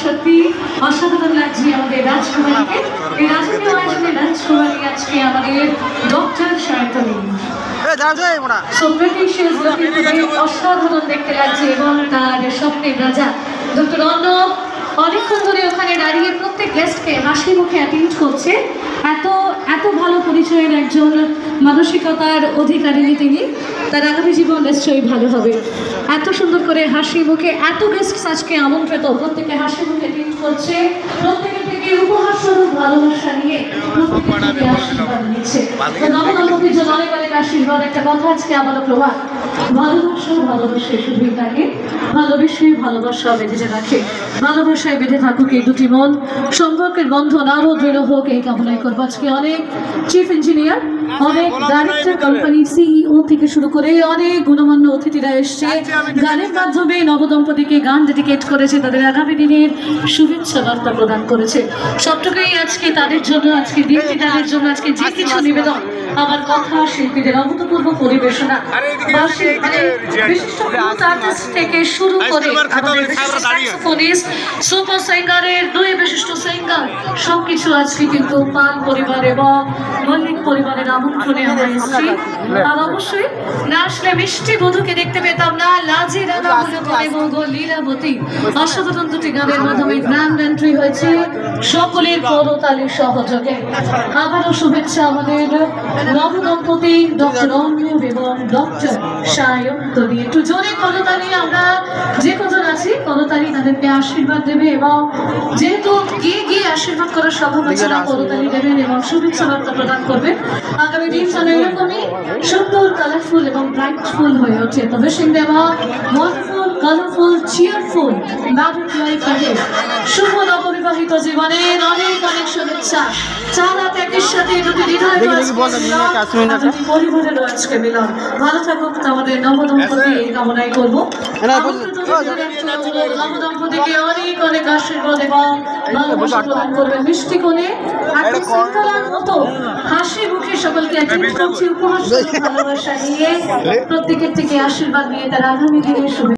সত্যি অসাধারণ লাগছে আমাদের রাজকুমারীকে। এই রাজকীয় আয়োজনে রাজকুমারী আজকে আমাদের ডক্টর শান্তনী। অসাধারণ দেখতে লাগছে এবং তার স্বপ্নের রাজা ডক্টর অর্ণব অনেকক্ষণ ধরে ওখানে দাঁড়িয়ে প্রত্যেক গেস্টকে হাসি মুখে অ্যাটেন্ড করছে। এত ভালো পরিচয়ের একজন মানসিকতার অধিকারিণী তিনি। তার আগামী জীবন নিশ্চয়ই ভালো হবে। এত সুন্দর করে হাসি মুখে এত গেস্ট আজকে আমন্ত্রিত, প্রত্যেকে হাসি মুখে অ্যাটেন্ড করছে, প্রত্যেকের থেকে উপহার স্বরূপ ভালোবাসা নিয়ে প্রত্যেকে আশীর্বাদ নিচ্ছে। নবদম্পতির জন্য অনেক অনেক আশীর্বাদ। একটা কথা আজকে আমাদের প্রভাব, ভালোবাসে শুধুই তাকে ভালোবাসা বেঁধে রাখে। ভালোবাসায় বেঁধে থাকুক এই দুটি মন, সম্পর্কের বন্ধন আরো দৃঢ় হোক এই কামনাই করবো। আজকে অনেক চিফ ইঞ্জিনিয়ার, অনেক ডাইরেক্টর, কোম্পানি সিইও থেকে শুরু করে অনেক গুণমান্য অতিথিরা এসছে, গানের মাধ্যমে নবদম্পতিকে গান ডেডিকেট করেছে, তাদের আগামী দিনের শুভেচ্ছা বার্তা প্রদান করেছে। সবটুকুই আজকে তাদের জন্য, আজকে দিনটি তাদের জন্য, আজকে যে কিছু নিবেদন, আমার কথা শিল্পীদের অভূতপূর্ব পরিবেশনা, বিশিষ্ট আর্টিস্ট থেকে শুরু করে সুপার সিঙ্গারের দুই বিশিষ্ট সিঙ্গার, সবকিছু আজকে কিন্তু পাল পরিবার এবং মল্লিক পরিবারের আমন্ত্রণে আমরা এসেছি। আর অবশ্যই না আসলে মিষ্টি বধূকে দেখতে পেতাম না। লাজে রাধা এবং লীলাবতী অসাধারণ দুটি গানের মাধ্যমে গ্র্যান্ড এন্ট্রি হয়েছে সকলের করতালির সহযোগে। আবারও শুভেচ্ছা আমাদের নবদম্পতি ডক্টর অর্ণব এবং ডক্টর সায়ন্তনী। একটু জোরে করতালি, আমরা যে কজন আছি করতালি তাদেরকে আশীর্বাদ দেবে এবং যেহেতু গিয়ে আশীর্বাদ করার স্বভাব আছে না, করতালি দেবেন এবং শুভেচ্ছা বার্তা প্রদান করবেন। আগামী দিন যেন এরকমই সুন্দর, কালারফুল এবং ব্রাইটফুল হয়ে ওঠে। তবে cinema wonderful, colourful, cheerful married life ahead. শুভ নববিবাহিত জীবনের অনেক অনেক শুভেচ্ছা। চার হাত একই সাথে দুটি হৃদয়, দুটি পরিবারের আজকে মিলন। ভালো থাকুক আমাদের নবদম্পতি এই কামনাই করবো। নবদম্পতিকে অনেক অনেক আশীর্বাদ এবং ভালোবাসা প্রদান করবেন। মিষ্টি কোণে একদম শৃঙ্খলার মতো হাসি মুখে সকলকে অ্যাটেন্ড করছি, উপহার ভালোবাসা নিয়ে প্রত্যেকের থেকে আশীর্বাদ নিয়ে তার আগামী দিনের শুভেচ্ছা।